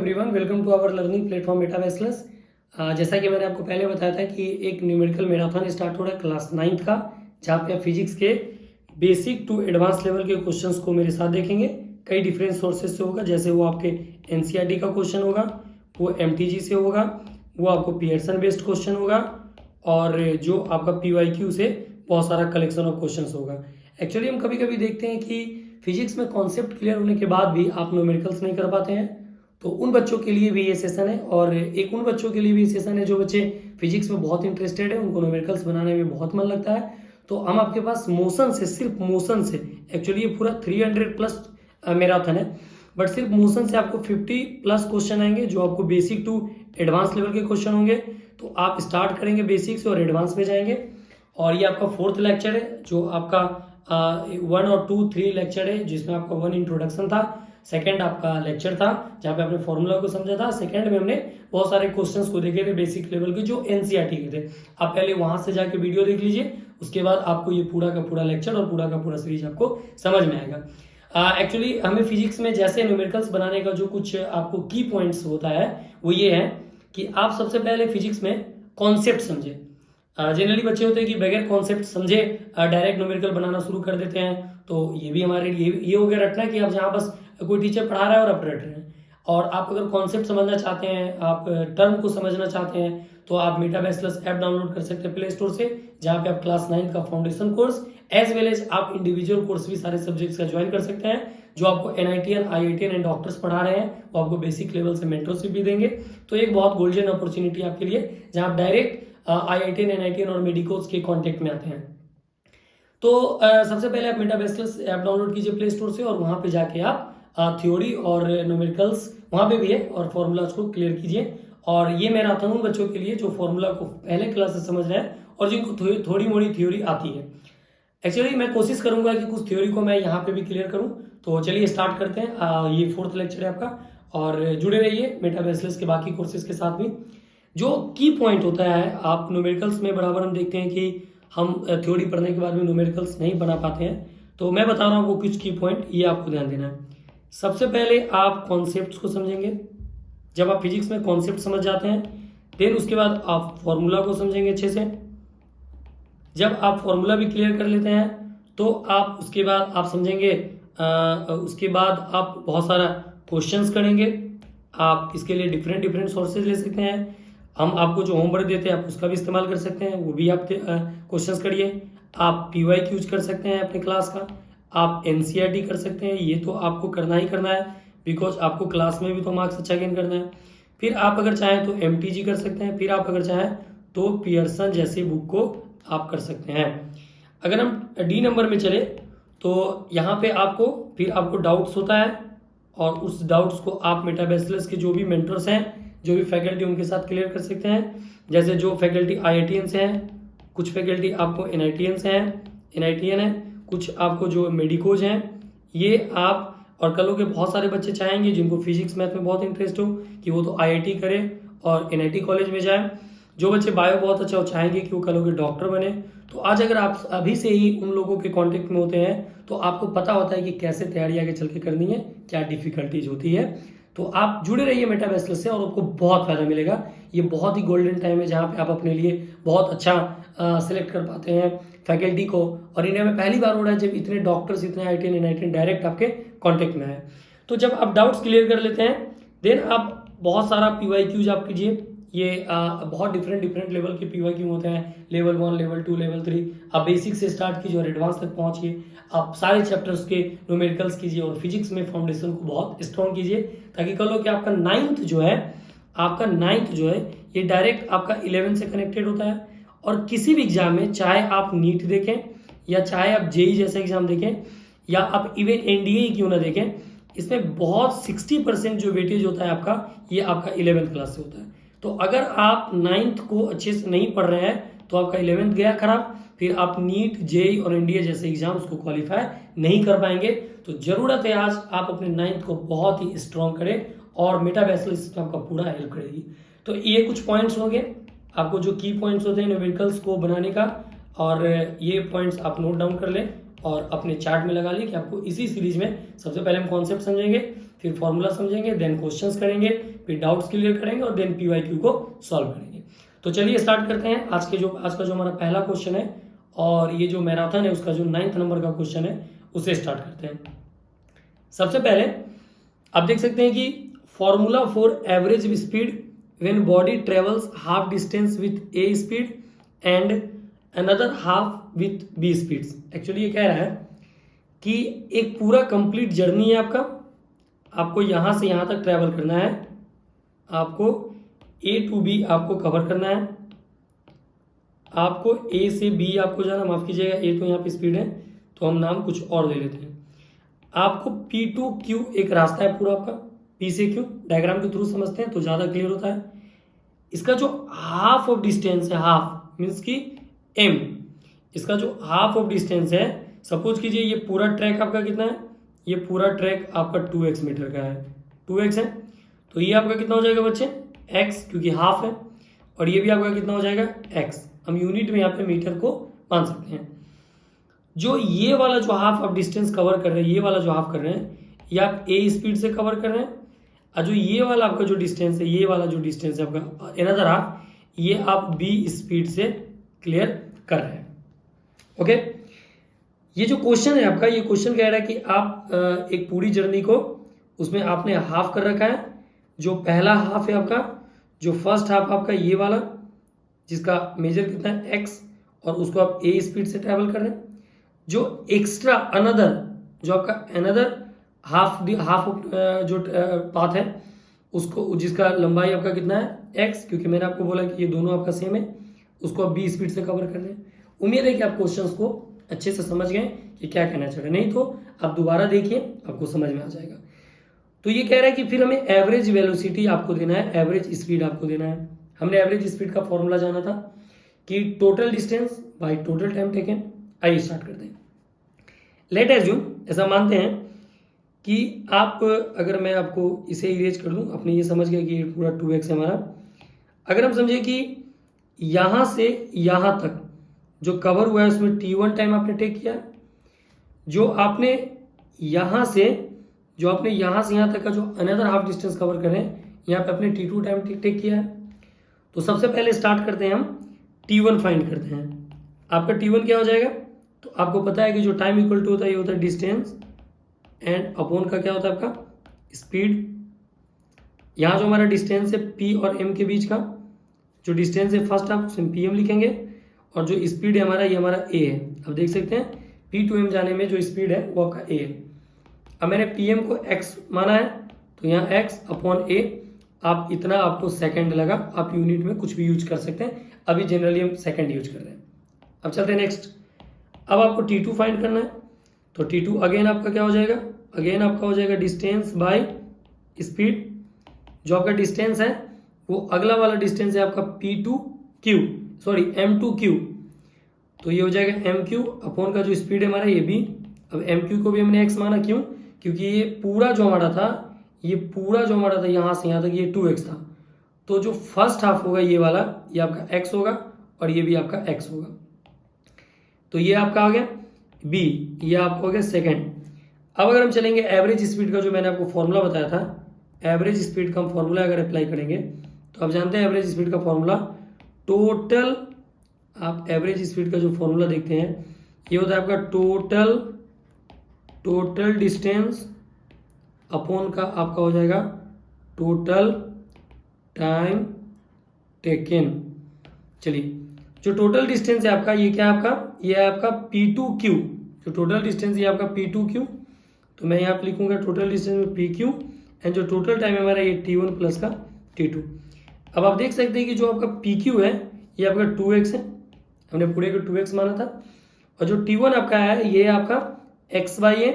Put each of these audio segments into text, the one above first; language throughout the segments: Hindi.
Everyone, welcome to our learning platform मेटावेस्लस। जैसा कि मैंने आपको पहले बताया था कि एक न्यूमेरिकल मैराथन स्टार्ट हो रहा है क्लास 9th का, जहाँ पे आप फिजिक्स के बेसिक टू एडवांस लेवल के क्वेश्चंस को मेरे साथ देखेंगे। कई डिफरेंट सोर्सेज से होगा, जैसे वो आपके एनसीईआरटी का क्वेश्चन होगा, वो एमटीजी से होगा, वो आपको पियर्सन बेस्ड क्वेश्चन होगा, और जो आपका पीवाईक्यू से बहुत सारा कलेक्शन ऑफ क्वेश्चंस होगा। एक्चुअली हम कभी कभी देखते हैं कि फिजिक्स में कॉन्सेप्ट क्लियर होने के बाद भी आप न्यूमेरिकल्स नहीं कर पाते हैं, तो उन बच्चों के लिए भी ये सेशन है। और एक उन बच्चों के लिए भी सेशन है जो बच्चे फिजिक्स में बहुत इंटरेस्टेड है, उनको न्यूमेरिकल्स बनाने में बहुत मन लगता है। तो हम आपके पास मोशन से, सिर्फ मोशन से, एक्चुअली ये पूरा 300 प्लस मैराथन है, बट सिर्फ मोशन से आपको 50 प्लस क्वेश्चन आएंगे, जो आपको बेसिक टू एडवांस लेवल के क्वेश्चन होंगे। तो आप स्टार्ट करेंगे बेसिक से और एडवांस में जाएंगे। और ये आपका 4th लेक्चर है, जो आपका 1 और 2 3 लेक्चर है, जिसमें आपका 1 इंट्रोडक्शन था, सेकंड आपका लेक्चर था जहाँ पे आपने फॉर्मूला को समझा था, सेकंड में हमने बहुत सारे क्वेश्चंस को देखे थे बेसिक लेवल के, जो एनसीईआरटी के थे। आप पहले वहां से जाके वीडियो देख लीजिए, उसके बाद आपको ये पूरा का पूरा लेक्चर और पूरा का पूरा सीरीज आपको समझ में आएगा। एक्चुअली हमें फिजिक्स में जैसे न्यूमेरिकल्स बनाने का जो कुछ आपको की पॉइंट्स होता है, वो ये है कि आप सबसे पहले फिजिक्स में कॉन्सेप्ट समझे। जनरली बच्चे होते हैं कि बगैर कॉन्सेप्ट समझे डायरेक्ट न्यूमेरिकल बनाना शुरू कर देते हैं। तो ये भी हमारे लिए ये हो गया रटना कि आप जहाँ बस कोई टीचर पढ़ा रहा है और आप रट रहे हैं। और आप अगर कॉन्सेप्ट समझना चाहते हैं, आप टर्म को समझना चाहते हैं, तो आप मेटावेस्लस ऐप डाउनलोड कर सकते हैं प्ले स्टोर से, जहाँ पे आप क्लास 9 का foundation course as well as आप इंडिविजुअल कोर्स भी सारे सब्जेक्ट्स का ज्वाइन कर सकते हैं। जो आपको NITN, IITN एंड डॉक्टर्स पढ़ा रहे हैं, वो आपको बेसिक लेवल से मेंटरशिप भी देंगे। तो एक बहुत गोल्डन अपॉर्चुनिटी आपके लिए, जहाँ आप डायरेक्ट IITN, NITN और मेडिकोज के कॉन्टेक्ट में आते हैं। तो सबसे पहले आप मेटावेस्लस ऐप डाउनलोड कीजिए प्ले स्टोर से, और वहाँ पे जाके आप थ्योरी और न्यूमेरिकल्स वहाँ पे भी है, और फॉर्मूलाज को क्लियर कीजिए। और ये मैराथन उन बच्चों के लिए जो फॉर्मूला को पहले क्लास से समझ रहे हैं और जिनको थोड़ी मोड़ी थ्योरी आती है। एक्चुअली मैं कोशिश करूंगा कि कुछ थ्योरी को मैं यहाँ पे भी क्लियर करूँ। तो चलिए स्टार्ट करते हैं। ये 4th लेक्चर है आपका, और जुड़े रहिए मेटावेस्लस के बाकी कोर्सेज के साथ भी। जो की पॉइंट होता है, आप न्यूमेरिकल्स में बराबर हम देखते हैं कि हम थ्योरी पढ़ने के बाद भी न्यूमेरिकल्स नहीं बना पाते हैं। तो मैं बता रहा हूँ वो कुछ की पॉइंट, ये आपको ध्यान देना है। सबसे पहले आप कॉन्सेप्ट्स को समझेंगे। जब आप फिजिक्स में कॉन्सेप्ट समझ जाते हैं, देन उसके बाद आप फॉर्मूला को समझेंगे अच्छे से। जब आप फॉर्मूला भी क्लियर कर लेते हैं, तो आप उसके बाद आप समझेंगे, उसके बाद आप बहुत सारा क्वेश्चंस करेंगे। आप इसके लिए डिफरेंट डिफरेंट सोर्सेज ले सकते हैं। हम आपको जो होमवर्क देते हैं आप उसका भी इस्तेमाल कर सकते हैं, वो भी आप क्वेश्चंस करिए। आप PYQ कर सकते हैं अपने क्लास का, आप NCERT कर सकते हैं। ये तो आपको करना ही करना है, बिकॉज आपको क्लास में भी तो मार्क्स अच्छा गेन करना है। फिर आप अगर चाहें तो MTG कर सकते हैं, फिर आप अगर चाहें तो पियर्सन जैसी बुक को आप कर सकते हैं। अगर हम D नंबर में चले, तो यहाँ पे फिर आपको डाउट्स होता है, और उस डाउट्स को आप मेटावेस्लस के जो भी मेंटर्स हैं, जो भी फैकल्टी, उनके साथ क्लियर कर सकते हैं। जैसे जो फैकल्टी IITN से हैं, कुछ फैकल्टी आपको NITN से हैं, NITN है, कुछ आपको जो मेडिकोज हैं, ये आप। और कल के बहुत सारे बच्चे चाहेंगे जिनको फिजिक्स मैथ में बहुत इंटरेस्ट हो कि वो तो IIT करें और NIT कॉलेज में जाएं। जो बच्चे बायो बहुत अच्छा हो, चाहेंगे कि वो कल के डॉक्टर बने। तो आज अगर आप अभी से ही उन लोगों के कांटेक्ट में होते हैं, तो आपको पता होता है कि कैसे तैयारी आगे चल के करनी है, क्या डिफिकल्टीज होती है। तो आप जुड़े रहिए मेटावेस्लस से, और आपको बहुत फायदा मिलेगा। ये बहुत ही गोल्डन टाइम है, जहाँ पे आप अपने लिए बहुत अच्छा सिलेक्ट कर पाते हैं फैकल्टी को। और इंडिया में पहली बार हो रहा है जब इतने डॉक्टर्स, इतने IITN, NITN डायरेक्ट आपके कॉन्टेक्ट में आए। तो जब आप डाउट्स क्लियर कर लेते हैं, देन आप बहुत सारा PYQs आप कीजिए। ये बहुत डिफरेंट लेवल के PYQ होते हैं, लेवल 1, लेवल 2, लेवल 3। आप बेसिक से स्टार्ट कीजिए और एडवांस तक पहुंचिए। आप सारे चैप्टर्स के न्यूमेरिकल्स कीजिए, और फिजिक्स में फाउंडेशन को बहुत स्ट्रॉन्ग कीजिए, ताकि कल हो कि आपका 9th जो है ये डायरेक्ट आपका 11 से कनेक्टेड होता है। और किसी भी एग्जाम में, चाहे आप नीट देखें, या चाहे आप JEE जैसा एग्जाम देखें, या आप इवन NDA क्यों ना देखें, इसमें बहुत 60% जो वेटेज होता है आपका, ये आपका 11th क्लास से होता है। तो अगर आप 9th को अच्छे से नहीं पढ़ रहे हैं, तो आपका 11th गया खराब। फिर आप नीट, JEE और NDA जैसे एग्जाम्स को क्वालिफाई नहीं कर पाएंगे। तो जरूरत है आज आप अपने 9th को बहुत ही स्ट्रॉन्ग करें, और मेटावेस्लस सिस्टम आपका पूरा हेल्प करेगी। तो ये कुछ पॉइंट्स होंगे, आपको जो की पॉइंट्स होते हैं न्यूमेरिकल्स को बनाने का, और ये पॉइंट्स आप नोट डाउन कर लें और अपने चार्ट में लगा लें कि आपको इसी सीरीज में सबसे पहले हम कॉन्सेप्ट समझेंगे, फिर फॉर्मूला समझेंगे, देन क्वेश्चंस करेंगे, फिर डाउट्स क्लियर करेंगे और देन PYQ को सॉल्व करेंगे। तो चलिए स्टार्ट करते हैं। आज का जो हमारा पहला क्वेश्चन है और ये जो मैराथन है उसका जो 9th नंबर का क्वेश्चन है उसे स्टार्ट करते हैं। सबसे पहले आप देख सकते हैं कि formula for average speed when body travels half distance with A speed and another half with B speeds. Actually ये कह रहा है कि एक पूरा कंप्लीट जर्नी है आपको यहाँ से यहाँ तक ट्रैवल करना है, आपको A to B आपको कवर करना है, आपको A से B आपको जाना, माफ़ कीजिएगा A तो यहाँ पे स्पीड है तो हम नाम कुछ और ले लेते हैं। आपको P to Q एक रास्ता है पूरा आपका, P से Q डायग्राम के थ्रू समझते हैं तो ज़्यादा क्लियर होता है। इसका जो हाफ ऑफ डिस्टेंस है, हाफ मीन्स कि M, इसका जो हाफ ऑफ डिस्टेंस है, सपोज कीजिए ये पूरा ट्रैक आपका कितना है, ये पूरा ट्रैक आपका 2x मीटर का है, 2x है तो ये आपका कितना हो जाएगा बच्चे x, क्योंकि हाफ है, और ये भी आपका कितना हो जाएगा x। हम यूनिट में यहाँ पे मीटर को मान सकते हैं। जो ये वाला जो हाफ ऑफ डिस्टेंस कवर कर रहे हैं, ये वाला जो हाफ कर रहे हैं ये आप A स्पीड से कवर कर रहे हैं, और जो ये वाला आपका जो डिस्टेंस है, ये वाला जो डिस्टेंस है आपका अनदर हाफ, ये आप B स्पीड से क्लियर कर रहे हैं। ओके, ये जो क्वेश्चन है आपका, ये क्वेश्चन कह रहा है कि आप एक पूरी जर्नी को उसमें आपने हाफ कर रखा है। जो पहला हाफ है आपका, जो फर्स्ट हाफ आपका ये वाला जिसका मेजर कितना है x, और उसको आप A स्पीड से ट्रैवल कर रहे हैं। जो एक्स्ट्रा अनदर जो आपका अनदर हाफ जो पाथ है उसको, जिसका लंबाई आपका कितना है x, क्योंकि मैंने आपको बोला कि ये दोनों आपका सेम है, उसको आप B स्पीड से कवर कर रहे हैं। उम्मीद है कि आप क्वेश्चंस को अच्छे से समझ गए कि क्या कहना चाह रहे हैं, नहीं तो आप दोबारा देखिए आपको समझ में आ जाएगा। तो ये कह रहा है कि फिर हमें एवरेज वेलोसिटी आपको देना है, एवरेज स्पीड आपको देना है। हमने एवरेज स्पीड का फॉर्मूला जाना था कि total distance by total time taken. आइए स्टार्ट करते हैं। लेट एज्यूम, ऐसा मानते हैं कि आप, अगर मैं आपको इसे इरेज कर दूं, आपने ये समझ गया कि ये पूरा 2x है हमारा। अगर हम समझे कि यहाँ से यहाँ तक जो कवर हुआ है उसमें T1 टाइम आपने टेक किया, जो आपने यहाँ से यहाँ तक का जो अनदर हाफ डिस्टेंस कवर कर रहे हैं, यहाँ पे अपने T2 टाइम टेक किया है। तो सबसे पहले स्टार्ट करते हैं हम T1 फाइंड करते हैं। आपका T1 क्या हो जाएगा, तो आपको पता है कि जो टाइम इक्वल टू होता है ये होता है डिस्टेंस एंड अपॉन का क्या होता है आपका स्पीड। यहाँ जो हमारा डिस्टेंस है P और M के बीच का जो डिस्टेंस है फर्स्ट आप उसमें PM लिखेंगे, और जो स्पीड है हमारा ये हमारा A है। अब देख सकते हैं P to M जाने में जो स्पीड है वो आपका A है। अब मैंने PM को x माना है तो यहाँ x अपॉन A, आप इतना आपको सेकंड लगा, आप यूनिट में कुछ भी यूज कर सकते हैं, अभी जनरली हम सेकंड यूज कर रहे हैं। अब चलते हैं नेक्स्ट। अब आपको T2 फाइंड करना है, तो T2 अगेन आपका क्या हो जाएगा, अगेन आपका हो जाएगा डिस्टेंस बाय स्पीड। जो आपका डिस्टेंस है वो अगला वाला डिस्टेंस है आपका M2Q, तो ये हो जाएगा MQ अपॉन का जो स्पीड है हमारा ये B। अब MQ को भी हमने x माना, क्यों, क्योंकि ये पूरा जो हमारा था यहाँ से यहाँ तक ये 2x था, तो जो फर्स्ट हाफ होगा ये वाला, ये आपका x होगा और ये भी आपका x होगा। तो ये आपका आ गया B, ये आपका हो गया सेकेंड। अब अगर हम चलेंगे एवरेज स्पीड का, जो मैंने आपको फॉर्मूला बताया था, एवरेज स्पीड का हम फॉर्मूला अगर अप्लाई करेंगे तो आप जानते हैं एवरेज स्पीड का फॉर्मूला टोटल, आप एवरेज स्पीड का जो फॉर्मूला देखते हैं ये होता है आपका टोटल डिस्टेंस अपॉन का आपका हो जाएगा टोटल टाइम टेकन। चलिए, जो टोटल डिस्टेंस है आपका ये क्या है आपका, ये है आपका P2Q। जो टोटल डिस्टेंस ये आपका P2Q, तो मैं यहाँ पे लिखूंगा टोटल डिस्टेंस में PQ, एंड जो टोटल टाइम है हमारा ये T1 प्लस का T2। अब आप देख सकते हैं कि जो आपका PQ है ये आपका 2x है, हमने पूरे को 2x माना था, और जो T1 आपका है ये आपका x/a,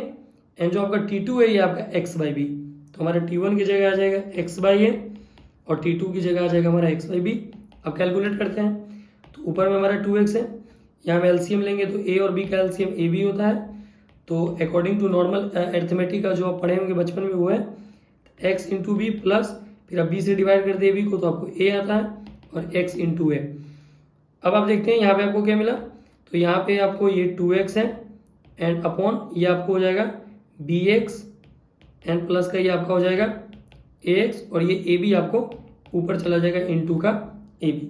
एंड जो आपका T2 है ये आपका x/b। तो हमारा T1 की जगह आ जाएगा x/a और T2 की जगह आ जाएगा हमारा x/b। अब कैलकुलेट करते हैं, तो ऊपर में हमारा 2x है, यहाँ में LCM लेंगे तो a और b का LCM ab होता है। तो अकॉर्डिंग टू नॉर्मल अरिथमेटिक का जो आप पढ़े होंगे बचपन में वो है x इंटू बी प्लस, फिर आप b से डिवाइड कर दे b को तो आपको a आता है, और x इंटू a। अब आप देखते हैं यहाँ पे आपको क्या मिला, तो यहाँ पे आपको ये 2x है एंड अपॉन ये आपको हो जाएगा bx एन प्लस का ये आपका हो जाएगा ए एक्स, और ये ए बी आपको ऊपर चला जाएगा इनटू का ए बी।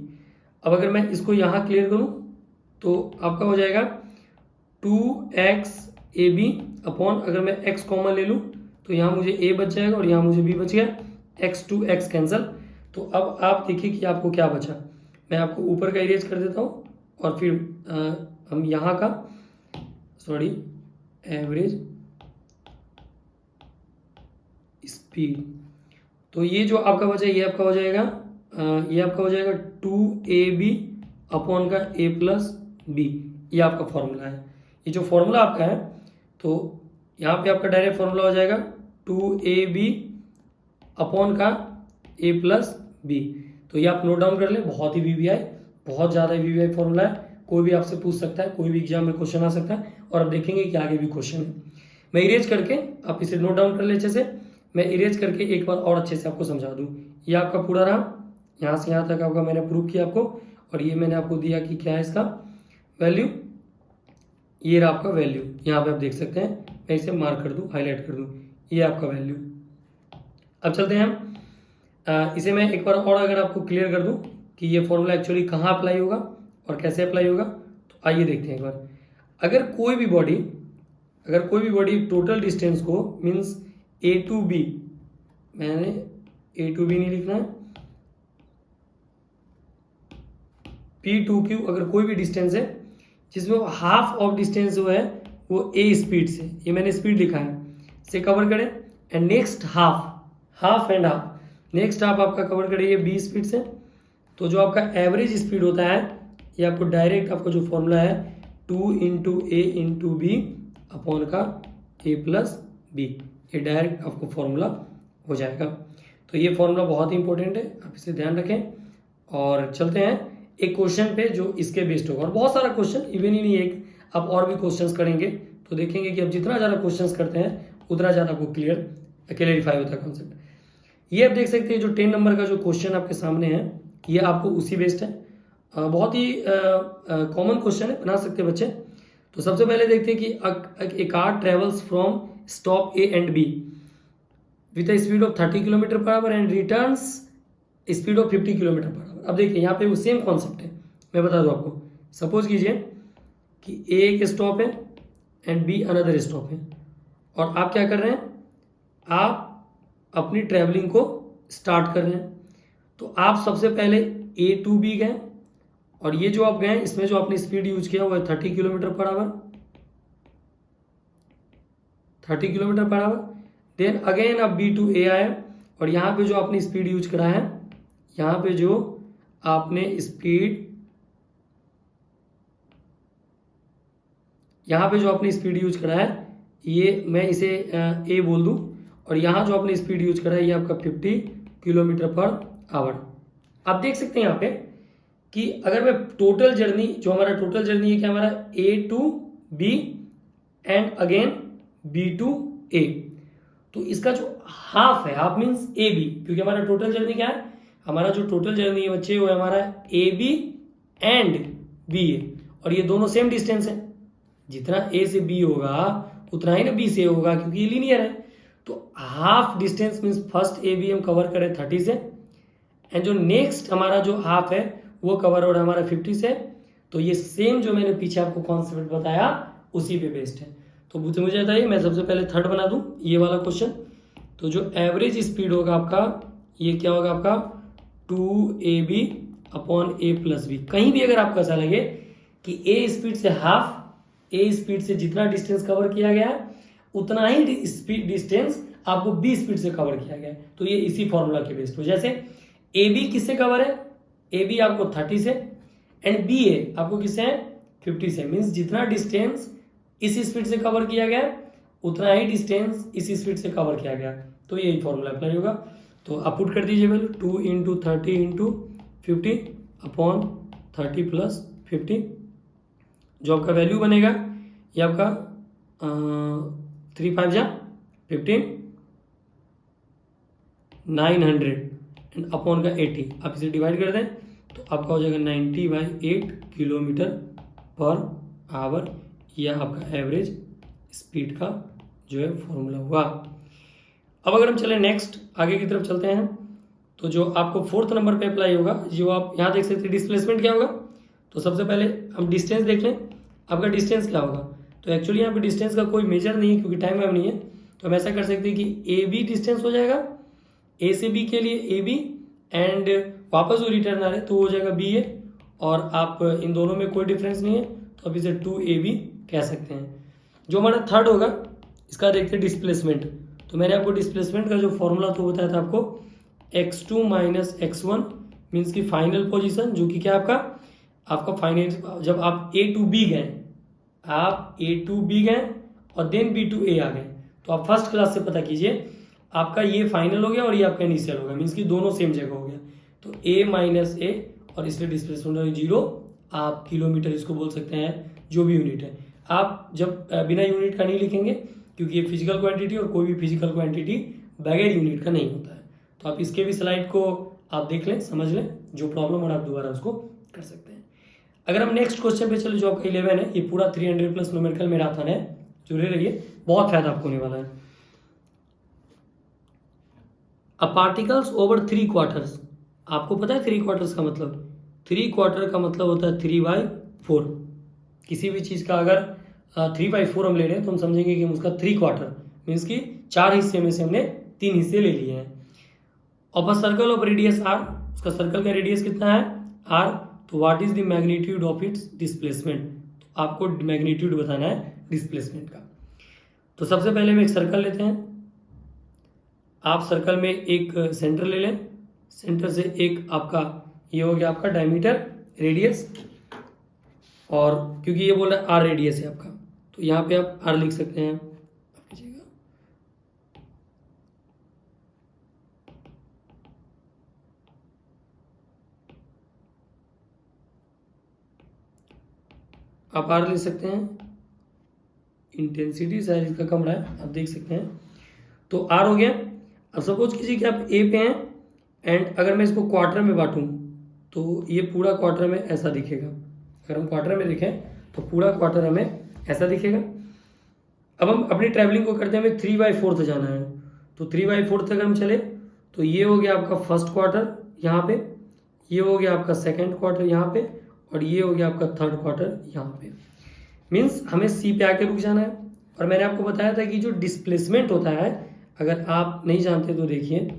अब अगर मैं इसको यहाँ क्लियर करूँ तो आपका हो जाएगा 2x ए बी अपॉन, अगर मैं x कॉमन ले लूँ तो यहाँ मुझे a बच जाएगा और यहाँ मुझे b बच गया, x टू x कैंसल। तो अब आप देखिए कि आपको क्या बचा। मैं आपको ऊपर का इरेज कर देता हूँ और फिर हम यहाँ का एवरेज स्पीड, तो ये जो आपका बचा ये आपका हो जाएगा 2ab अपॉन का a प्लस बी, ये आपका फॉर्मूला है। ये जो फॉर्मूला आपका है तो यहाँ पे आपका डायरेक्ट फॉर्मूला हो जाएगा 2ab अपॉन का a प्लस बी। तो ये आप नोट डाउन कर लें, बहुत ही वीवीआई, बहुत ज़्यादा वीवीआई फॉर्मूला है। कोई भी आपसे पूछ सकता है, कोई भी एग्जाम में क्वेश्चन आ सकता है, और आप देखेंगे कि आगे भी क्वेश्चन है। मैं इरेज करके, आप इसे नोट डाउन कर ले अच्छे से, मैं इरेज करके एक बार और अच्छे से आपको समझा दूँ। ये आपका पूरा रहा, यहाँ से यहाँ तक आपका मैंने प्रूव किया आपको, और ये मैंने आपको दिया कि क्या है इसका वैल्यू, ये रहा आपका वैल्यू। यहाँ पे आप देख सकते हैं, मैं इसे मार्क कर दूँ, हाईलाइट कर दूँ, ये आपका वैल्यू। अब चलते हैं हम इसे मैं एक बार और अगर आपको क्लियर कर दूँ कि ये फॉर्मूला एक्चुअली कहाँ अप्लाई होगा और कैसे अप्लाई होगा, तो आइए देखते हैं एक बार। अगर कोई भी बॉडी टोटल डिस्टेंस को मीन्स ए टू बी, मैंने ए टू बी नहीं लिखना है, पी टू क्यू, अगर कोई भी डिस्टेंस है जिसमें हाफ ऑफ डिस्टेंस जो है वो ए स्पीड से, ये मैंने स्पीड लिखा है, से कवर करें, and next half next half आपका कवर करें ये बी स्पीड से, तो जो आपका एवरेज स्पीड होता है ये आपको डायरेक्ट, आपका जो फॉर्मूला है 2 इंटू ए इंटू बी अपॉन का ए प्लस बी, ये डायरेक्ट आपको फॉर्मूला हो जाएगा। तो ये फॉर्मूला बहुत ही इंपॉर्टेंट है, आप इसे ध्यान रखें। और चलते हैं एक क्वेश्चन पे जो इसके बेस्ड होगा, और बहुत सारा क्वेश्चन, इवन ही नहीं एक, आप और भी क्वेश्चंस करेंगे तो देखेंगे कि आप जितना ज़्यादा क्वेश्चंस करते हैं उतना ज़्यादा आपको क्लियरिफाई होता है कॉन्सेप्ट। ये आप देख सकते हैं जो 10 नंबर का जो क्वेश्चन आपके सामने है, ये आपको उसी बेस्ड है, बहुत ही कॉमन क्वेश्चन है, बना सकते हैं बच्चे। तो सबसे पहले देखते हैं कि a car travels from stop A and B with a speed of 30 kilometre per hour and returns speed of 50 kilometre per hour. अब देखिए यहाँ पे वो सेम कॉन्सेप्ट है, मैं बता दूँ आपको। सपोज कीजिए कि ए एक स्टॉप है एंड बी अनदर स्टॉप है, और आप क्या कर रहे हैं, आप अपनी ट्रैवलिंग को स्टार्ट कर रहे हैं। तो आप सबसे पहले ए टू बी गए, और ये जो आप गए इसमें जो आपने स्पीड यूज किया वो है 30 kilometre per hour, 30 kilometre per hour. Then again आप बी टू ए आए, और यहाँ पे जो आपने स्पीड यूज करा है, यहाँ पे जो आपने स्पीड यूज करा है, ये मैं इसे ए बोल दूं, और यहाँ जो आपने स्पीड यूज करा है ये आपका 50 किलोमीटर पर आवर। आप देख सकते हैं यहाँ पे कि अगर मैं टोटल जर्नी, जो हमारा टोटल जर्नी है क्या, हमारा A to B and again B to A, तो इसका जो हाफ है, हाफ मीन्स ए बी, क्योंकि हमारा टोटल जर्नी क्या है, हमारा जो टोटल जर्नी है बच्चे वो है हमारा ए बी एंड बी ए, और ये दोनों सेम डिस्टेंस है, जितना ए से बी होगा उतना ही ना बी से होगा, क्योंकि ये लीनियर है। तो half distance means first A B हम कवर करें 30 से, एंड जो नेक्स्ट हमारा जो हाफ है वो कवर हो रहा है हमारा 50 से। तो ये सेम जो मैंने पीछे आपको कॉन्सेप्ट बताया उसी पे बेस्ड है। तो मुझे बताइए, मैं सबसे पहले थर्ड बना दूं ये वाला क्वेश्चन। तो जो एवरेज स्पीड होगा आपका, ये क्या होगा आपका 2ab अपॉन ए प्लस बी। कहीं भी अगर आपको ऐसा लगे कि ए स्पीड से हाफ, ए स्पीड से जितना डिस्टेंस कवर किया गया है उतना ही स्पीड डिस्टेंस आपको बी स्पीड से कवर किया गया है, तो ये इसी फॉर्मूला के बेस्ड हो। जैसे ए बी किससे कवर है, ए बी आपको 30 से, एंड बी ए आपको किससे है 50 से, मीन्स जितना डिस्टेंस इस स्पीड से कवर किया गया उतना ही डिस्टेंस इस स्पीड से कवर किया गया, तो यही फॉर्मूला अप्लाई होगा। तो आप पुट कर दीजिए value 2 into 30 into 50 upon 30 plus 50, जो आपका वैल्यू बनेगा ये आपका 3 5 जा 15 900 एंड अपॉन का 80, आप इसे डिवाइड कर दें तो आपका हो जाएगा 90/8 किलोमीटर पर आवर। यह आपका एवरेज स्पीड का जो है फॉर्मूला हुआ। अब अगर हम चले नेक्स्ट आगे की तरफ चलते हैं, तो जो आपको 4th नंबर पे अप्लाई होगा, जो आप यहाँ देख सकते हैं डिस्प्लेसमेंट क्या होगा। तो सबसे पहले हम डिस्टेंस देख लें, आपका डिस्टेंस क्या होगा। तो एक्चुअली यहाँ पे डिस्टेंस का कोई मेजर नहीं है क्योंकि टाइम वाइम नहीं है, तो हम ऐसा कर सकते हैं कि ए बी डिस्टेंस हो जाएगा, ए से बी के लिए ए बी, एंड वापस वो रिटर्न आ रहे तो हो जाएगा बी ए, और आप इन दोनों में कोई डिफरेंस नहीं है तो आप इसे 2ab कह सकते हैं। जो हमारा थर्ड होगा इसका देखते हैं डिस्प्लेसमेंट। तो मैंने आपको डिस्प्लेसमेंट का जो फॉर्मूला तो बताया था आपको, x2 माइनस x1 मीन्स की फाइनल पोजीशन, जो कि क्या आपका फाइनल, जब आप a टू b गए, आप a टू b गए और देन b टू a आ गए, तो आप फर्स्ट क्लास से पता कीजिए आपका ये फाइनल हो गया और ये आपका इनिशियल हो गया, मीन्स की दोनों सेम जगह हो गया। तो a माइनस ए, और इसलिए डिस्प्लेसमेंट 0, आप किलोमीटर इसको बोल सकते हैं, जो भी यूनिट है। आप जब बिना यूनिट का नहीं लिखेंगे क्योंकि ये फिजिकल क्वांटिटी और कोई भी फिजिकल क्वांटिटी बगैर यूनिट का नहीं होता है। तो आप इसके भी स्लाइड को आप देख लें, समझ लें, जो प्रॉब्लम और आप दोबारा उसको कर सकते हैं। अगर हम नेक्स्ट क्वेश्चन पे चले, जो आपका 11 है, ये पूरा 300 प्लस न्यूमेरिकल मैराथन है, जुड़े रहिए, बहुत फायदा आपको होने वाला है। अ पार्टिकल्स ओवर 3 क्वार्टर्स, आपको पता है 3 क्वार्टर्स का मतलब, 3 क्वार्टर का मतलब होता है 3/4। किसी भी चीज़ का अगर 3/4 हम ले रहे हैं तो हम समझेंगे कि उसका 3 क्वार्टर मीन्स कि 4 हिस्से में से हमने 3 हिस्से ले लिए हैं। Of a circle of radius r, उसका सर्कल का रेडियस कितना है आर, तो what is the magnitude of its displacement, तो आपको मैग्नीट्यूड बताना है डिस्प्लेसमेंट का। तो सबसे पहले हम एक सर्कल लेते हैं, आप सर्कल में एक सेंटर ले लें, सेंटर से एक आपका ये हो गया आपका डायमीटर रेडियस, और क्योंकि ये बोल रहा है आर रेडियस है आपका, तो यहाँ पे आप आर लिख सकते हैं। आप आर लिख सकते हैं, इंटेंसिटी शायद इसका कम रहा है, आप देख सकते हैं। तो आर हो गया। अब सपोज कीजिए कि आप ए पे हैं, एंड अगर मैं इसको क्वार्टर में बांटूं तो ये पूरा क्वार्टर में ऐसा दिखेगा। अगर हम क्वार्टर में देखें तो पूरा क्वार्टर हमें ऐसा दिखेगा। अब हम अपनी ट्रैवलिंग को करते हैं, हमें 3/4 जाना है, तो 3/4 अगर हम चले तो ये हो गया आपका फर्स्ट क्वार्टर यहाँ पे, ये हो गया आपका सेकेंड क्वार्टर यहाँ पे, और ये हो गया आपका थर्ड क्वार्टर यहाँ पे। मीन्स हमें सी पे आके रुक जाना है। और मैंने आपको बताया था कि जो डिस्प्लेसमेंट होता है, अगर आप नहीं जानते तो देखिए,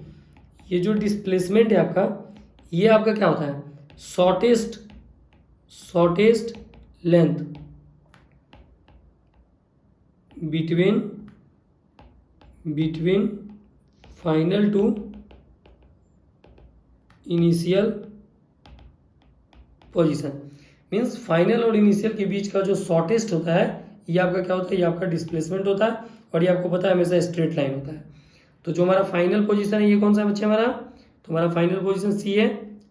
ये जो डिस्प्लेसमेंट है आपका, ये आपका क्या होता है, shortest length between final to initial position. Means final और इनिशियल के बीच का जो शॉर्टेस्ट होता है, ये आपका क्या होता है, ये आपका डिस्प्लेसमेंट होता है, और ये आपको पता है हमेशा स्ट्रेट लाइन होता है। तो जो हमारा फाइनल पोजीशन है, ये कौन सा बच्चे हमारा, तो हमारा फाइनल पोजीशन सी है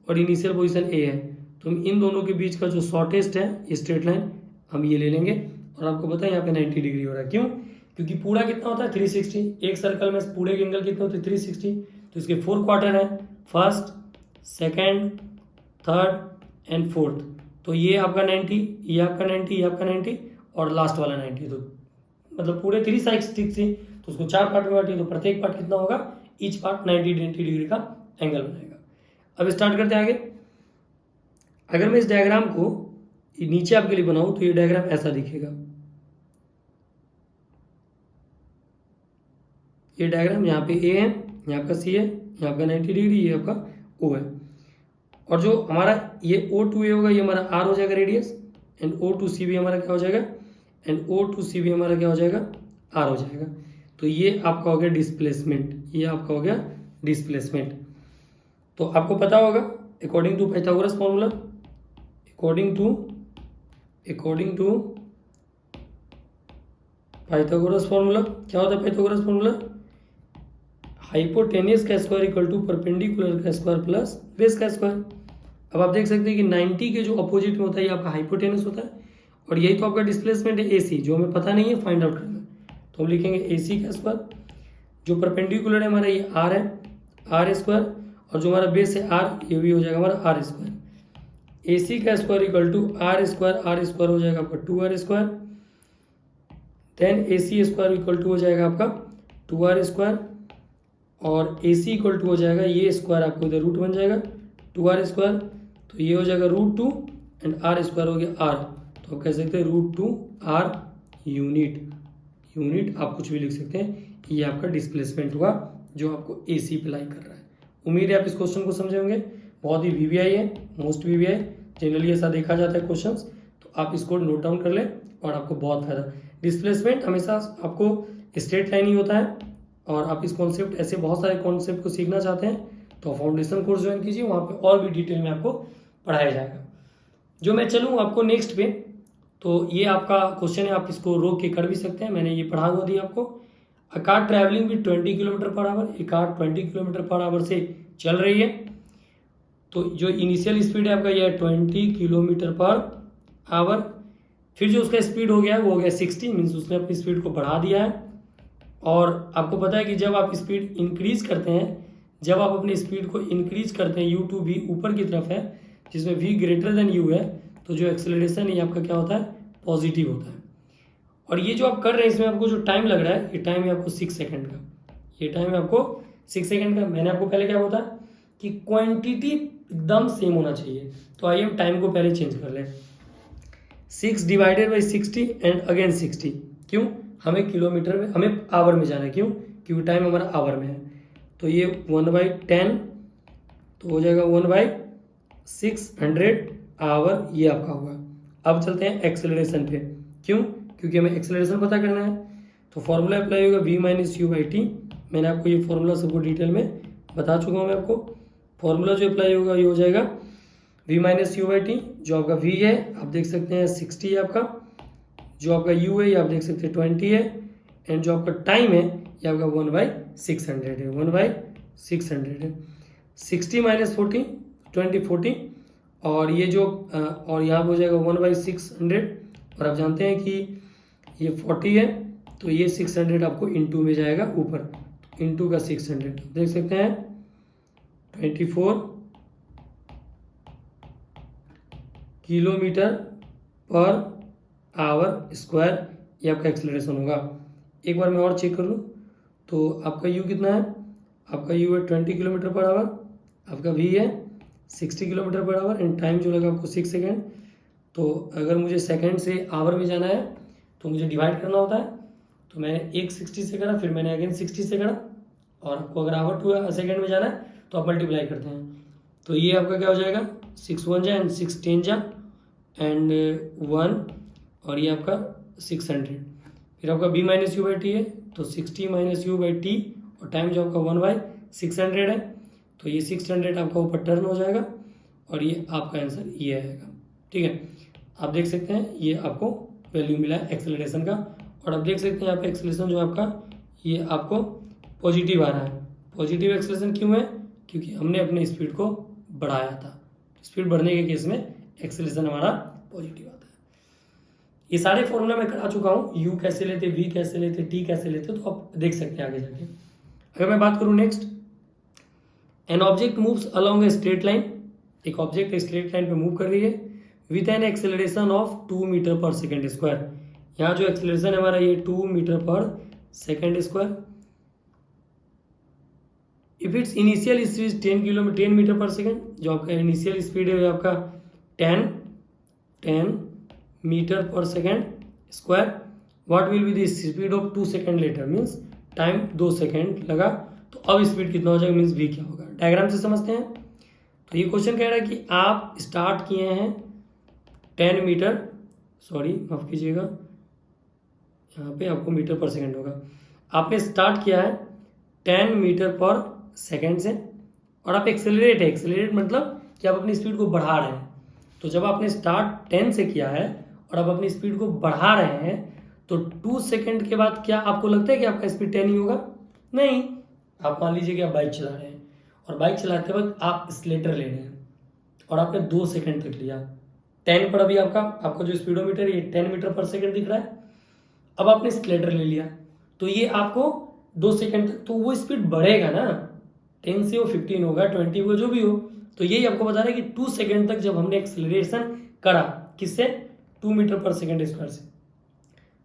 और इनिशियल पोजीशन ए है, तो हम इन दोनों के बीच का जो शॉर्टेस्ट है स्ट्रेट लाइन हम ये ले लेंगे। और आपको पता है यहाँ पे 90 डिग्री हो रहा है, क्यों, क्योंकि पूरा कितना होता है 360, एक सर्कल में पूरे के एंगल कितने होते हैं 360, तो इसके 4 क्वार्टर है, first, second, third and fourth, तो ये आपका 90, ये आपका 90, ये आपका 90 और लास्ट वाला 90, तो मतलब पूरे 360, तो उसको 4 पार्ट में बांटिए, तो प्रत्येक पार्ट कितना होगा, ईच पार्ट 90 डिग्री का एंगल बनाएगा। अब स्टार्ट करते हैं आगे। अगर मैं इस डायग्राम को नीचे आपके लिए बनाऊं तो ये डायग्राम ऐसा दिखेगा, ये डायग्राम, यहाँ पे ए है, यहाँ आपका सी है, यहाँ आपका 90 डिग्री, ये आपका ओ है, और जो हमारा ये O2A होगा, ये हमारा आर हो जाएगा रेडियस, एंड O2C भी हमारा क्या हो जाएगा, एंड O2C भी हमारा क्या हो जाएगा, आर हो जाएगा। तो ये आपका हो गया डिस्प्लेसमेंट, ये आपका हो गया डिस्प्लेसमेंट। तो आपको पता होगा according to Pythagoras formula, according to Pythagoras formula, क्या होता है पाइथागोरस फॉर्मूला, हाइपोटेनियस का स्क्वायर इक्वल टू परपेंडिकुलर का स्क्वायर प्लस बेस का स्क्वायर। अब आप देख सकते हैं कि 90 के जो अपोजिट में होता है ये आपका हाइपोटेनस होता है, और यही तो आपका डिस्प्लेसमेंट है AC, जो हमें पता नहीं है फाइंड आउट करना, तो हम लिखेंगे AC का स्क्वायर, जो परपेंडिकुलर है हमारा ये R है, R स्क्वायर, और जो हमारा बेस है R, ये भी हो जाएगा हमारा R स्क्वायर। AC का square equal to R square हो जाएगा आपका 2R square, then AC square equal to हो जाएगा आपका 2R स्क्वायर, और ए सी इक्वल टू हो जाएगा, ये स्क्वायर आपको इधर रूट बन जाएगा 2r², तो ये हो जाएगा √2 एंड r² हो गया r, तो आप कह सकते हैं √2r यूनिट आप कुछ भी लिख सकते हैं। ये आपका डिस्प्लेसमेंट हुआ जो आपको ए सी अप्लाई कर रहा है। उम्मीद है आप इस क्वेश्चन को समझे होंगे। बहुत ही वीवीआई है, मोस्ट वीवीआई, जनरली ऐसा देखा जाता है क्वेश्चंस, तो आप इसको नोट डाउन कर लें और आपको बहुत फायदा। डिस्प्लेसमेंट हमेशा आपको स्ट्रेट लाइन ही होता है, और आप इस कॉन्सेप्ट ऐसे बहुत सारे कॉन्सेप्ट को सीखना चाहते हैं तो फाउंडेशन कोर्स ज्वाइन कीजिए, वहाँ पे और भी डिटेल में आपको पढ़ाया जाएगा। जो मैं चलूँ आपको नेक्स्ट पे, तो ये आपका क्वेश्चन है, आप इसको रोक के कर भी सकते हैं, मैंने ये पढ़ा हुआ दिया आपको। A car travelling with 20 km/h, एक कार 20 km/h से चल रही है, तो जो इनिशियल स्पीड है आपका ये है 20 km/h, फिर जो उसका स्पीड हो गया है वो हो गया 60, मीन्स उसने अपनी स्पीड को बढ़ा दिया है। और आपको पता है कि जब आप स्पीड इंक्रीज करते हैं, जब आप अपनी स्पीड को इंक्रीज करते हैं, u2 v ऊपर की तरफ है जिसमें v ग्रेटर देन u है, तो जो एक्सेलरेशन है ये आपका क्या होता है, पॉजिटिव होता है। और ये जो आप कर रहे हैं इसमें आपको जो टाइम लग रहा है, ये टाइम है आपको 6 सेकेंड का, ये टाइम है आपको 6 सेकेंड का। मैंने आपको पहले क्या बोला कि क्वांटिटी एकदम सेम होना चाहिए, तो आइए हम टाइम को पहले चेंज कर लें। 6 डिवाइडेड बाई 60 एंड अगेन 60, क्यों, हमें किलोमीटर में, हमें आवर में जाना है, क्यों, क्योंकि टाइम हमारा आवर में है। तो ये 1/10 तो हो जाएगा 1/600 आवर, ये आपका होगा। अब चलते हैं एक्सेलरेशन पे, क्यों, क्योंकि हमें एक्सेलरेशन पता करना है, तो फॉर्मूला अप्लाई होगा v - u/t। मैंने आपको ये फॉर्मूला सबको डिटेल में बता चुका हूँ मैं आपको। फॉर्मूला जो अप्लाई होगा ये हो जाएगा v - u/t, जो आपका v है आप देख सकते हैं 60 है आपका, जो आपका u है ये आप देख सकते हैं 20 है, एंड जो आपका टाइम है ये आपका 1/600 है, 1/600 है। 60 - 40 20 40, और ये जो और यहाँ पर हो जाएगा 1/600, और आप जानते हैं कि ये 40 है, तो ये 600 आपको इंटू में जाएगा ऊपर, इंटू का 600 देख सकते हैं 24 km/h², ये आपका एक्सेलरेशन होगा। एक बार मैं और चेक कर लूँ, तो आपका u कितना है, आपका u है 20 km/h, आपका v है 60 km/h, एंड टाइम जो लगा आपको 6 सेकेंड। तो अगर मुझे सेकेंड से आवर में जाना है तो मुझे डिवाइड करना होता है, तो मैंने एक 60 से करा, फिर मैंने अगेन 60 से करा, और आपको अगर आवर टू सेकेंड में जाना है तो आप मल्टीप्लाई करते हैं, तो ये आपका क्या हो जाएगा 6 1 जा एंड 6 10 जा एंड 1, और ये आपका 600। फिर आपका b - u/t है, तो 60 - u/t, और टाइम जो आपका 1/600 है, तो ये 600 आपका ऊपर टर्न हो जाएगा, और ये आपका आंसर ये आएगा। ठीक है, आप देख सकते हैं ये आपको वैल्यू मिला है एक्सेलरेशन का, और आप देख सकते हैं यहाँ पे एक्सेलरेशन जो आपका ये आपको पॉजिटिव आ रहा है। पॉजिटिव एक्सेलरेशन क्यों है, क्योंकि हमने अपने स्पीड को बढ़ाया था। स्पीड बढ़ने के केस में एक्सेलरेशन हमारा पॉजिटिव आता है। ये सारे फॉर्मूला मैं करा चुका हूँ, यू कैसे लेते, वी कैसे लेते, टी कैसे लेते, तो आप देख सकते हैं आगे जाके। अगर मैं बात करूँ next, an object moves along a straight line, एक ऑब्जेक्ट स्ट्रेट लाइन पे मूव कर रही है with an acceleration of 2 metre per second square. यहाँ जो एक्सेलरेशन है हमारा ये 2 metre per second square. If it's initial speed 10 metre per second, जो आपका इनिशियल स्पीड है आपका 10 metre per second square, what will be the speed of 2 second later, means time 2 second लगा, तो अब स्पीड कितना हो जाएगा, मीन्स v क्या होगा। डायग्राम से समझते हैं। तो ये क्वेश्चन कह रहा है कि आप स्टार्ट किए हैं 10 मीटर, सॉरी माफ कीजिएगा, यहाँ पे आपको मीटर/सेकेंड होगा। आपने स्टार्ट किया है 10 मीटर/सेकेंड से, और आप एक्सेलरेट मतलब कि आप अपनी स्पीड को बढ़ा रहे हैं। तो जब आपने स्टार्ट 10 से किया है और आप अपनी स्पीड को बढ़ा रहे हैं, तो 2 सेकेंड के बाद क्या आपको लगता है कि आपका स्पीड 10 ही होगा? नहीं। आप मान लीजिए कि आप बाइक चला रहे हैं, और बाइक चलाते वक्त आप एक्सीलरेटर ले रहे हैं, और आपने 2 सेकेंड तक लिया 10 पर, अभी आपका जो स्पीडोमीटर ये 10 मीटर/सेकेंड दिख रहा है। अब आपने एक्सीलरेटर ले लिया, तो ये आपको 2 सेकेंड तक, तो वो स्पीड बढ़ेगा ना, 10 से वो 15 होगा, 20 होगा, जो भी हो। तो यही आपको बता रहा है कि 2 सेकेंड तक जब हमने एक्सेलरेशन करा, किससे, 2 मीटर/सेकेंड स्क्वायर से,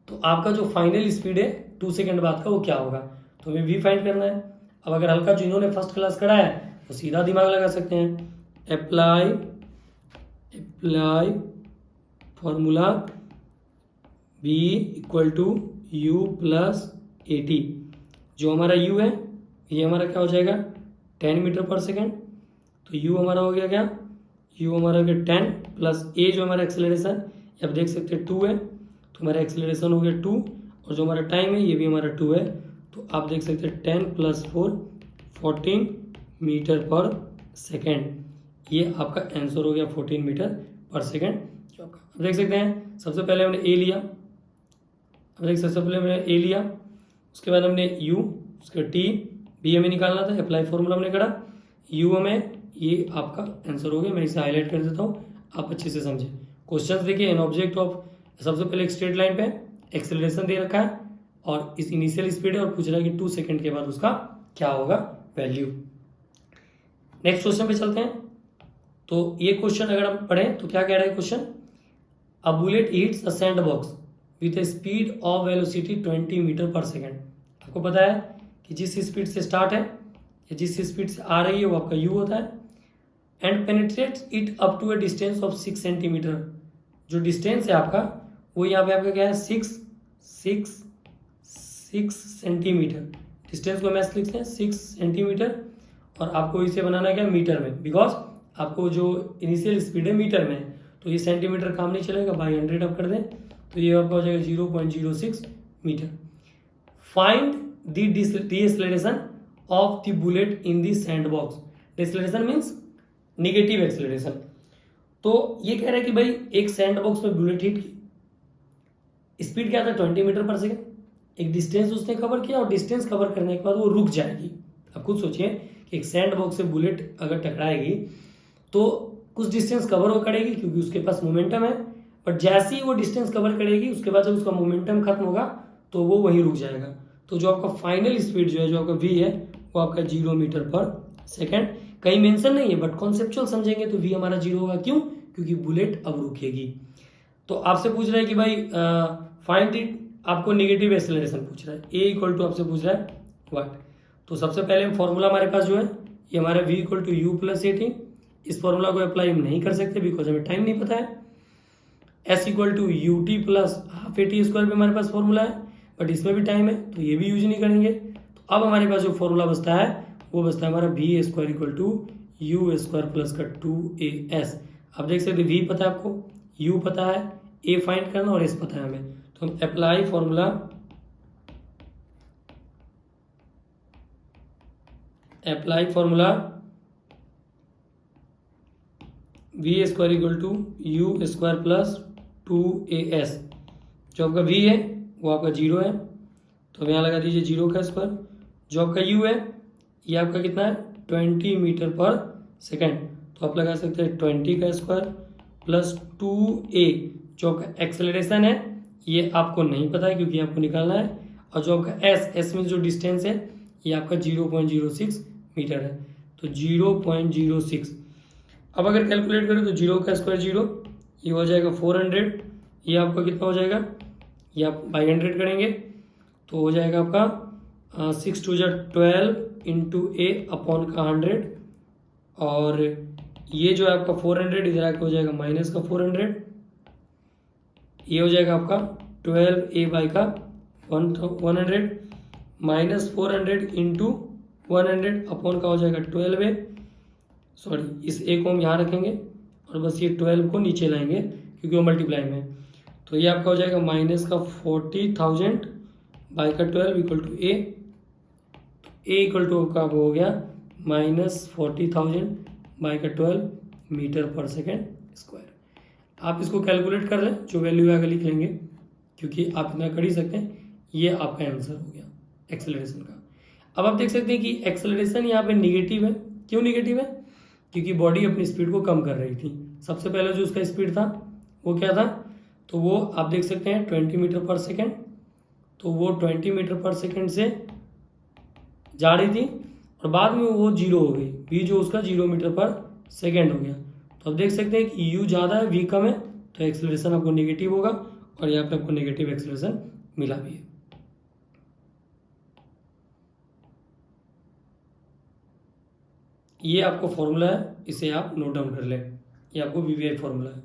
तो आपका जो फाइनल स्पीड है 2 सेकेंड बाद का वो क्या होगा, तो हमें v फाइंड करना है। अब अगर हल्का जिन्होंने फर्स्ट क्लास करा है वो सीधा दिमाग लगा सकते हैं, apply formula v equal to u plus a t. जो हमारा u है ये हमारा क्या हो जाएगा 10 मीटर पर सेकेंड, तो u हमारा हो गया क्या, u हमारा हो गया 10 प्लस a जो हमारा एक्सेलरेशन आप देख सकते हैं 2 है, तो हमारा एक्सेलरेशन हो गया 2 और जो हमारा टाइम है ये भी हमारा 2 है, तो आप देख सकते हैं 10 प्लस 4 14 मीटर पर सेकेंड। ये आपका आंसर हो गया 14 मीटर पर सेकेंड जो आपका। अब देख सकते हैं सबसे पहले हमने ए लिया, अब देख सबसे पहले हमने ए लिया, उसके बाद हमने यू, उसके टी, बी हमें निकालना था, अप्लाई फॉर्मूला हमने करा, यू हमें, ये आपका आंसर हो गया। मैं इसे हाईलाइट कर देता हूँ, आप अच्छे से समझें। क्वेश्चन देखिए, एन ऑब्जेक्ट ऑफ, सबसे पहले एक स्ट्रेट लाइन पे एक्सेलरेशन दे रखा है और इस इनिशियल स्पीड है और पूछ रहा है कि 2 सेकंड के बाद उसका क्या होगा वैल्यू। नेक्स्ट क्वेश्चन पे चलते हैं। तो ये क्वेश्चन अगर हम पढ़ें तो क्या कह रहा है question, a bullet hits a sand box with a speed of velocity 20 metre per second. आपको पता है कि जिस स्पीड से स्टार्ट है या जिस स्पीड से आ रही है वो आपका यू होता है, and penetrates it up to a distance of 6 centimetre. जो डिस्टेंस है आपका वो यहाँ पे आपका क्या है 6 सेंटीमीटर। डिस्टेंस को मैथ लिखते हैं 6 सेंटीमीटर और आपको इसे बनाना है क्या मीटर में, बिकॉज आपको जो इनिशियल स्पीड है मीटर में है, तो ये सेंटीमीटर काम नहीं चलेगा, बाई 100 आप कर दें तो ये आपका हो जाएगा 0.06 metre. Find the deceleration of the bullet in the sand box. Deceleration means negative acceleration. तो ये कह रहा है कि भाई एक सैंड बॉक्स में बुलेट हिट की स्पीड क्या था 20 मीटर पर सेकेंड, एक डिस्टेंस उसने कवर किया और डिस्टेंस कवर करने के बाद वो रुक जाएगी। अब खुद सोचिए कि एक सैंड बॉक्स से बुलेट अगर टकराएगी तो कुछ डिस्टेंस कवर हो करेगी क्योंकि उसके पास मोमेंटम है, बट जैसे ही वो डिस्टेंस कवर करेगी उसके बाद जब उसका मोमेंटम खत्म होगा तो वो वहीं रुक जाएगा। तो जो आपका फाइनल स्पीड जो है, जो आपका v है, वो आपका 0 मीटर पर सेकेंड। कहीं मेंशन नहीं है बट कॉन्सेप्चुअल समझेंगे तो v हमारा 0 होगा। क्यों? क्योंकि बुलेट अब रुकेगी। तो आपसे पूछ रहा है कि भाई फाइंड इट, आपको नेगेटिव एक्सेलरेशन पूछ रहा है, a इक्वल टू आपसे पूछ रहा है व्हाट। तो सबसे पहले फॉर्मूला हमारे पास जो है ये हमारा v equal to u plus a t. इस फॉर्मूला को अप्लाई हम नहीं कर सकते बिकॉज हमें टाइम नहीं पता है। s equal to u t plus half a t square पे हमारे पास फॉर्मूला है, बट इसमें भी टाइम है तो ये भी यूज नहीं करेंगे। तो अब हमारे पास जो फॉर्मूला बचता है वो बचता है हमारा v square equal to u square plus का 2as। आप देख सकते v पता है आपको, u पता है, a फाइंड करना और s पता है हमें, तो हम apply formula v square equal to u square plus 2as। जो आपका v है वो आपका 0 है तो यहाँ लगा दीजिए 0 का स्क्वायर। जो आपका u है ये आपका कितना है 20 मीटर पर सेकेंड, तो आप लगा सकते हैं 20 का स्क्वायर प्लस 2a। जो आपका एक्सेलरेशन है ये आपको नहीं पता है क्योंकि आपको निकालना है, और जो आपका s में जो डिस्टेंस है ये आपका 0.06 मीटर है, तो 0.06। अब अगर कैलकुलेट करें तो 0 का स्क्वायर 0, ये हो जाएगा 400, ये आपका कितना हो जाएगा, ये आप बाई 100 करेंगे तो हो जाएगा आपका 6 2 12 इंटू a अपॉन का 100, और ये जो है आपका 400 इधर आके हो जाएगा माइनस का 400, ये हो जाएगा आपका 12a बाई का 100 माइनस 400 इंटू 100 अपॉन का हो जाएगा 12a। सॉरी, इस a को हम यहाँ रखेंगे और बस ये 12 को नीचे लाएंगे क्योंकि वो मल्टीप्लाई में है, तो ये आपका हो जाएगा माइनस का 40,000 बाई का 12 equal to a। a equal to का हो गया माइनस 40,000 बाई का 12 मीटर पर सेकेंड स्क्वायर। आप इसको कैलकुलेट कर लें, जो वैल्यू आगे लिख लेंगे क्योंकि आप इतना कर ही सकते हैं। ये आपका आंसर हो गया एक्सेलरेशन का। अब आप देख सकते हैं कि एक्सेलरेशन यहाँ पे निगेटिव है। क्यों निगेटिव है? क्योंकि बॉडी अपनी स्पीड को कम कर रही थी। सबसे पहले जो उसका स्पीड था वो क्या था, तो वो आप देख सकते हैं 20 मीटर पर सेकेंड, तो वो 20 मीटर पर सेकेंड से जा रही थी और बाद में वो 0 हो गई, v जो उसका 0 मीटर पर सेकेंड हो गया। तो आप देख सकते हैं कि u ज़्यादा है v कम है, तो एक्सेलरेशन आपको नेगेटिव होगा और यहाँ पे आपको नेगेटिव एक्सेलरेशन मिला भी है। ये आपको फॉर्मूला है, इसे आप नोट डाउन कर लें, ये आपको वीवीआई फॉर्मूला है।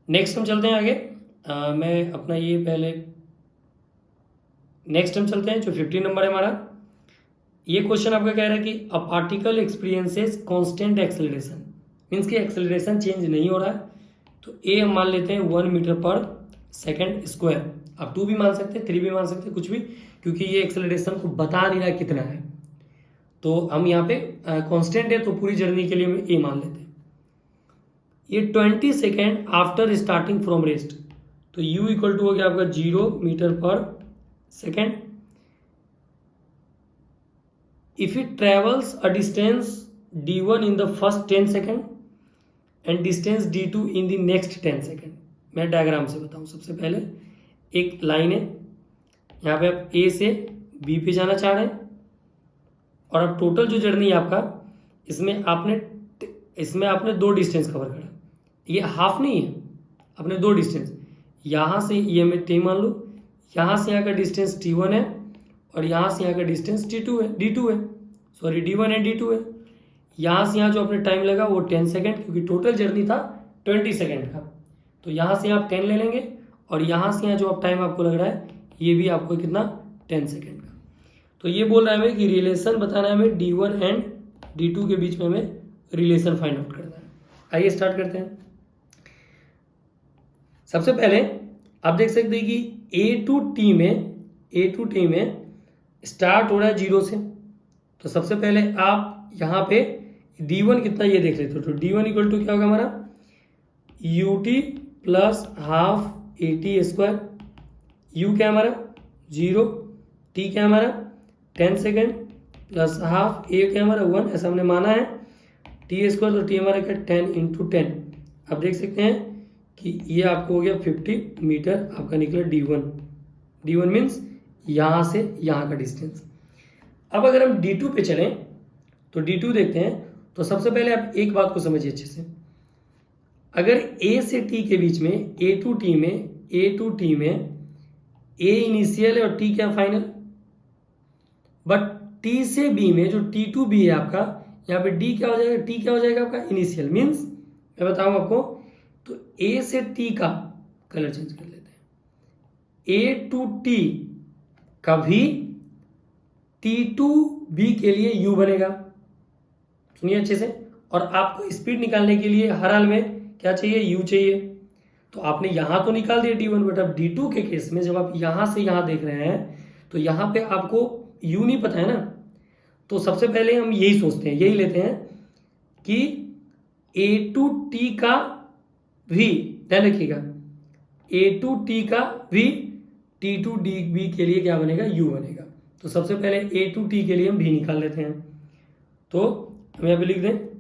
नेक्स्ट हम चलते हैं आगे। मैं अपना ये पहले नेक्स्ट हम चलते हैं, जो 15 नंबर है हमारा। ये क्वेश्चन आपका कह रहा है कि a particle experiences constant acceleration, means कि एक्सेलरेशन चेंज नहीं हो रहा है। तो ए हम मान लेते हैं 1 मीटर पर सेकेंड स्क्वायर। आप 2 भी मान सकते हैं, 3 भी मान सकते हैं, कुछ भी, क्योंकि ये एक्सेलरेशन को बता नहीं रहा है कितना है। तो हम यहाँ पे कांस्टेंट है तो पूरी जर्नी के लिए हम ए मान लेते हैं। ये 20 second after starting from rest, तो u इक्वल टू हो गया आपका 0 metre per second. If it travels a distance d1 in the first 10 second and distance d2 in the next 10 second. मैं डायग्राम से बताऊं। सबसे पहले एक लाइन है, यहाँ पे आप a से b पे जाना चाह रहे हैं, और अब टोटल जो जर्नी है आपका, इसमें आपने 2 डिस्टेंस कवर करा। ये हाफ नहीं है, अपने 2 डिस्टेंस, यहाँ से ये मैं टी मान लो, यहाँ से यहाँ का डिस्टेंस t1 है और यहाँ से यहाँ का डिस्टेंस d2 है, सॉरी d1 है, d2 है। यहाँ से यहाँ जो अपने टाइम लगा वो 10 सेकेंड, क्योंकि टोटल जर्नी था 20 सेकेंड का। तो यहाँ से आप 10 ले लेंगे, और यहाँ से यहाँ जो आप टाइम आपको लग रहा है ये भी आपको कितना, 10 सेकेंड का। तो ये बोल रहा है हमें कि रिलेशन बताना है हमें d1 एंड d2 के बीच में हमें रिलेशन फाइंड आउट करना है। आइए स्टार्ट करते हैं। सबसे पहले आप देख सकते हैं कि ए टू टी में स्टार्ट हो रहा है 0 से। तो सबसे पहले आप यहाँ पे d1 कितना ये देख लेते हो। तो d1 इक्वल टू क्या होगा हमारा, ut plus half at square. u क्या हमारा 0, t क्या हमारा 10 सेकेंड, प्लस हाफ a क्या हमारा 1, ऐसा हमने माना है, t स्क्वायर। तो t हमारा क्या 10 इंटू 10। आप देख सकते हैं कि ये आपको हो गया 50 मीटर आपका निकला d1 मीन्स यहाँ से यहाँ का डिस्टेंस। अब अगर हम d2 पे चलें तो d2 देखते हैं। तो सबसे पहले आप एक बात को समझिए अच्छे से, अगर a से t के बीच में a टू t में a इनिशियल है और t क्या फाइनल, बट t से b में जो t2b है आपका, यहाँ पे d क्या हो जाएगा, t क्या हो जाएगा आपका इनिशियल। मीन्स मैं बताऊँ आपको, तो a से t का कलर चेंज कर लेते हैं, a टू t का भी t टू b के लिए u बनेगा। सुनिए अच्छे से। और आपको स्पीड निकालने के लिए हर हाल में क्या चाहिए, u चाहिए। तो आपने यहाँ तो निकाल दिया d1, बट अब d2 के केस में जब आप यहाँ से यहाँ देख रहे हैं तो यहाँ पे आपको u नहीं पता है ना। तो सबसे पहले हम यही सोचते हैं, यही लेते हैं कि a टू t का भी, ध्यान रखिएगा, a टू t का भी t टू b के लिए क्या बनेगा, u बनेगा। तो सबसे पहले a टू t के लिए हम v निकाल लेते हैं। तो हम यहाँ पे लिख दें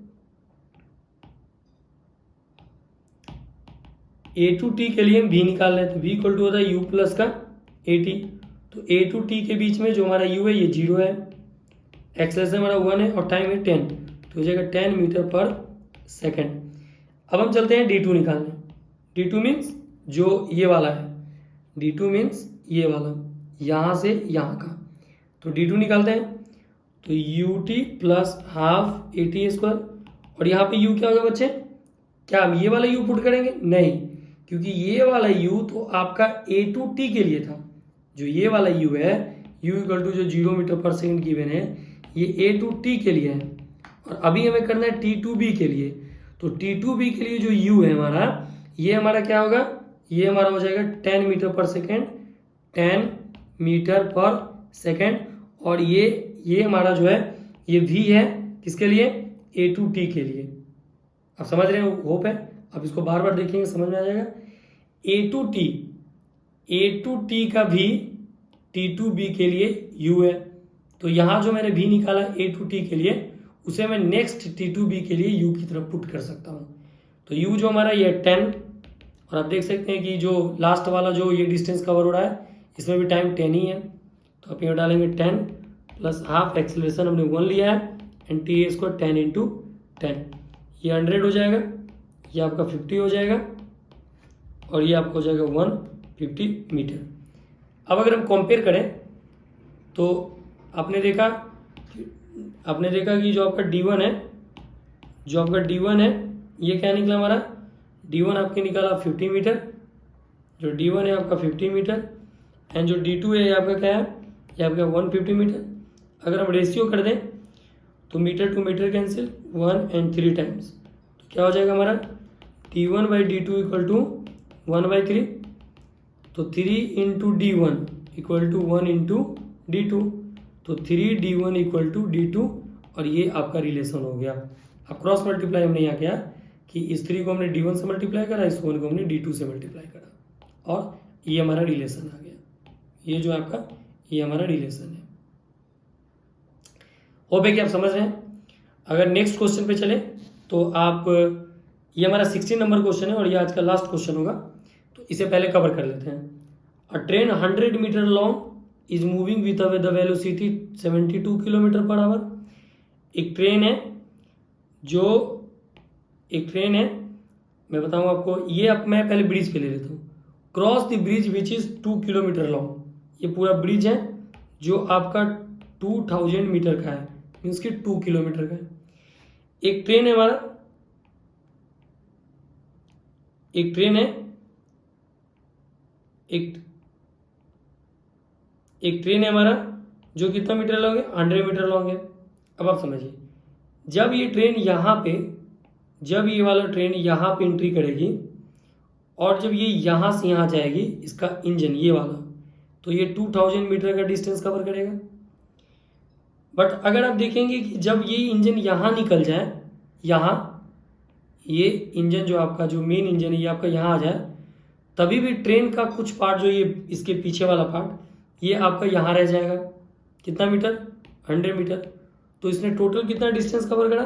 a टू t के लिए हम v निकाल लेते हैं। v इक्वल टू होता है u प्लस का at। तो a टू t के बीच में जो हमारा u है ये 0 है, एक्सेलरेशन हमारा 1 है और टाइम है 10, तो हो जाएगा 10 मीटर पर सेकेंड। अब हम चलते हैं d2 निकालने। d2 मीन्स जो ये वाला है, d2 मीन्स ये वाला, यहाँ से यहाँ का। तो d2 निकालते हैं, तो ut plus half at square. और यहाँ पे u क्या होगा बच्चे, क्या हम ये वाला u पुट करेंगे, नहीं, क्योंकि ये वाला u तो आपका a टू t के लिए था। जो ये वाला u है, u इक्वल टू जो 0 मीटर पर सेकेंड गिवन है, ये a टू t के लिए है। और अभी हमें करना है t टू b के लिए। तो t2b के लिए जो u है हमारा, ये हमारा क्या होगा, ये हमारा हो जाएगा 10 metre per second, 10 metre per second. और ये हमारा जो है ये v है, किसके लिए, a टू t के लिए। आप समझ रहे हो, होप है। अब इसको बार बार देखेंगे समझ में आ जाएगा। a टू t का भी t2b के लिए u है। तो यहाँ जो मैंने v निकाला a टू t के लिए, उसे मैं नेक्स्ट t2b के लिए u की तरफ पुट कर सकता हूँ। तो u जो हमारा ये 10, और आप देख सकते हैं कि जो लास्ट वाला जो ये डिस्टेंस कवर हो रहा है इसमें भी टाइम 10 ही है, तो आप यहाँ डालेंगे 10 प्लस हाफ, एक्सेलरेशन हमने 1 लिया है, एंड टी इसको 10 इंटू 10, ये 100 हो जाएगा, ये आपका 50 हो जाएगा, और ये आपको हो जाएगा 150 मीटर। अब अगर हम कंपेयर करें तो आपने देखा कि जो आपका D1 है, ये क्या निकला हमारा, D1 आपके निकाला 50 मीटर, जो D1 है आपका 50 मीटर, एंड जो D2 है ये आपका क्या है, ये आपका 150 मीटर। अगर हम रेशियो कर दें तो metre to metre cancel, 1 and 3 times, तो क्या हो जाएगा हमारा D1 by D2 equal to 1/3, तो 3 into D1 equal to 1 into D2, तो 3D1 इक्वल टू D2, और ये आपका रिलेशन हो गया। अब क्रॉस मल्टीप्लाई हमने यहाँ किया कि इस 3 को हमने D1 से मल्टीप्लाई करा, इस 1 को हमने D2 से मल्टीप्लाई करा, और ये हमारा रिलेशन आ गया। ये जो आपका ये हमारा रिलेशन है। होप है कि आप समझ रहे हैं। अगर नेक्स्ट क्वेश्चन पे चले तो आप, ये हमारा 16 नंबर क्वेश्चन है और ये आज का लास्ट क्वेश्चन होगा, तो इसे पहले कवर कर लेते हैं। A train 100 metre long is moving with the velocity 72 kilometre per hour. एक ट्रेन है, मैं बताऊंगा आपको, ये अब मैं पहले ब्रिज पे ले लेता हूँ। Cross the bridge which is 2 kilometre long, ये पूरा ब्रिज है जो आपका 2000 मीटर का है, मीन्स कि 2 किलोमीटर का है। एक ट्रेन है हमारा, एक ट्रेन है हमारा जो कितना मीटर लॉन्ग है, 100 मीटर लॉन्ग है। अब आप समझिए, जब ये ट्रेन यहाँ पे, जब ये वाला ट्रेन यहाँ पे एंट्री करेगी और जब ये यहाँ से यहाँ जाएगी, इसका इंजन ये वाला, तो ये 2000 मीटर का डिस्टेंस कवर करेगा। बट अगर आप देखेंगे कि जब ये इंजन यहाँ निकल जाए, यहाँ ये इंजन जो आपका जो मेन इंजन है ये आपका यहाँ आ जाए, तभी भी ट्रेन का कुछ पार्ट जो ये इसके पीछे वाला पार्ट ये आपका यहाँ रह जाएगा। कितना मीटर, 100 मीटर। तो इसने टोटल कितना डिस्टेंस कवर करा,